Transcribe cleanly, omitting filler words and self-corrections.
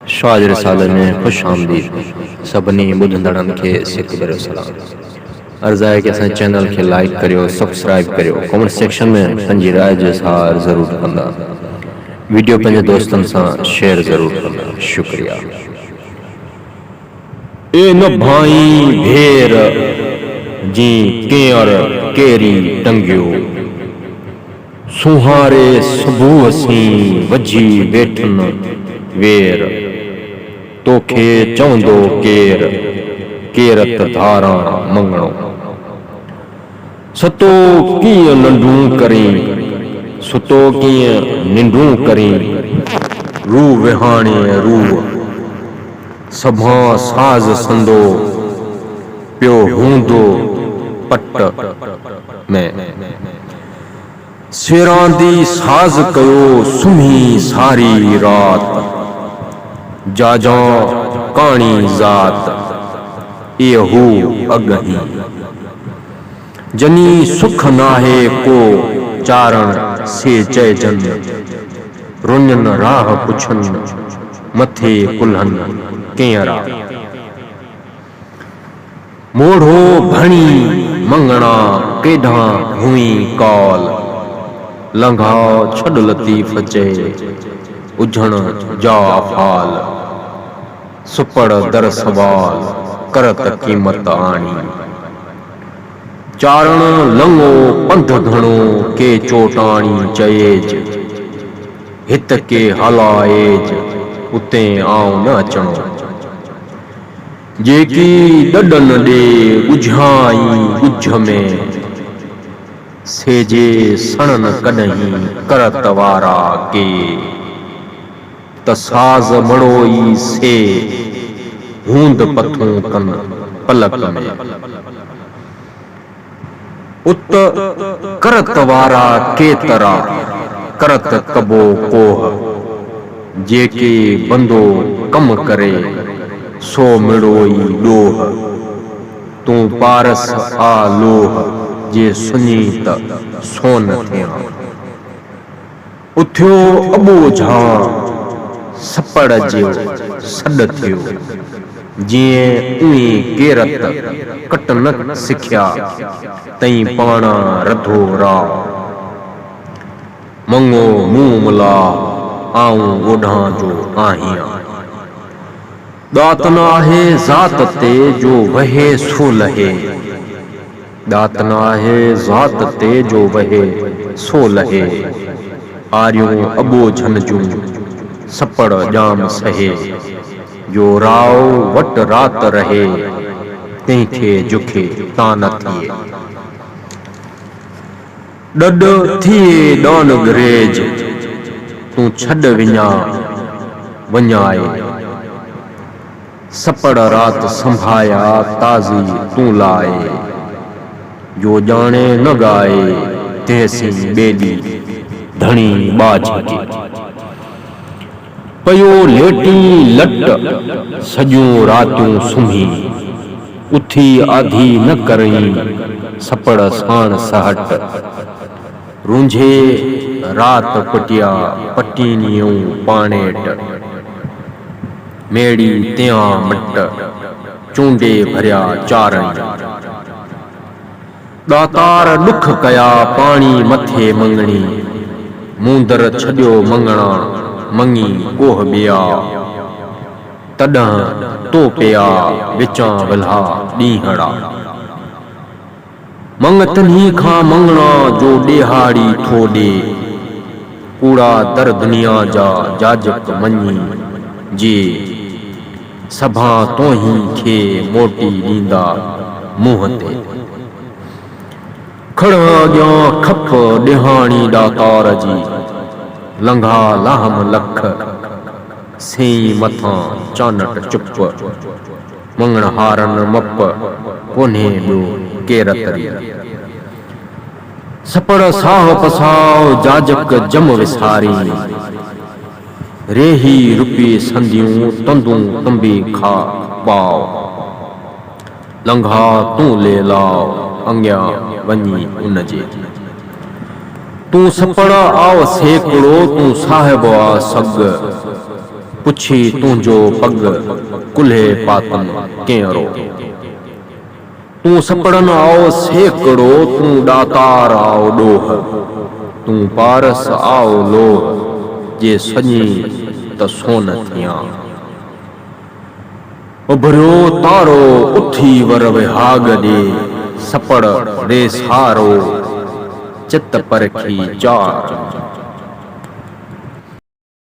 शाज रसाले में खुश आमदीद सभिनी ॿुधंदड़नि खे सिक भरियो सलाम। अर्ज़ु आहे कि असांजे चैनल खे लाइक करियो, सब्सक्राइब करियो, कमेंट सेक्शन में पंहिंजी राय जो इज़हार ज़रूरु कंदा, वीडियो पंहिंजे दोस्तनि सां शेयर ज़रूरु कंदा। शुक्रिया। ए न भाई भेर जी केर केरी टंगियो, सुहारे सुबुह सी वजी वेठन वेर, तोखे चवंदो केर केरत धारा मंगणो, सतो कीअं नंढूं करीं सुतो कीअं निंढूं करीं, रू विहाणे रू सभा साज़ संदो पियो हूंदो पट में, सिरांदी साज़ कयो सुम्ही सारी रात, जाजा काणी ज़ात इहो अगही, जनी सुख नाहे को चारण से चइजन, रुञन राह पुछन मथे कुल्हन केरा, मोढ़ो भणी मंगणा केढा हुई कौल, लंघाओ छड़ लतीफ़ चए उझण जा फाल, सुपड़ दर सवाल करत कीमत आणी, चारण लंघो पंध घणो के चोटाणी चएज, हित के हलाएज उते आऊं न अचणो, जेकी डडन ॾे ॿुझाई ॿुझ में, सेजे सणन कॾहिं करत वारा के, त साज़ मड़ोई से हूंद पथूं कन पलक में, उत करत वारा केतरा करत कबो कोह, जेके बंदो कम करे सो मिड़ोई ॾोह, तूं पारस आ लोह जे सुञी त सोन थियां, उथियो अबो झां सपड़ जो सॾ थियो, जीअं उई केरत कट न सिखिया तई पाणा रधो राव, मंगो मुंह मुला आऊं ओढ़ां जो आहियां, दात न आहे ज़ात ते जो वहे सो लहे, दात न आहे ज़ात ते जो वहे सो लहे, आरियूं अबो झन जूं सपड़ जाम सहे, जो राव वट रात रहे तंहिंखे जुखे तान थिए, डड थिए डॉन अंग्रेज तूं छॾ विञा वञाए, सपड़ रात संभाया ताज़ी तूं लाए, जो ॼाणे न गाए तंहिंसी ॿेॾी धणी बाज की, पयो लेटी लट सॼियूं रातियूं सुम्ही, उथी आधी न करई सपड़ साण सहट, रूंझे रात पटिया पटीनियूं पाणेट, मेड़ी त्यां मट चूंडे भरिया चारई, दातार दुख कया पाणी मथे मंगणी, मूंदर छॾियो मंगणा मंगी कोह ॿिया, तॾहिं तो पिया विचां वल्हा ॾींहड़ा, मंगतनी खां मंगणा जो ॾेहाड़ी थो ॾे, कूड़ा दर दुनिया जा जाजक मञी जे, सभा तोहीं खे मोटी ॾींदा मुंहं ते, खड़ा अॻियां खप ॾेहाणी दातार जी, लंघा लाहम लख सेई मथां चानट चुप, मंगण हारन मप कोन्हे ॿियो केरतरी, सपड़ साह पसाओ जाजक जम विसारी, रेही रुपी संदियूं तंदूं तंबी खा पाओ, लंघा तूं ले लाओ अॻियां वञी उन जे, तूं सपड़ आओ सेकड़ो तूं साहिब आ सग, पुछी तुझो पग कुल्हे पातन केरो। तू सपड़न आओ सेकड़ो, तू दातार आओ डोह, तू पारस आओ लोह, जे सजी त सोन थिया। उभरियो तारो उथी वर विहाग दे, सपड़ रे सारो चित परखी चार।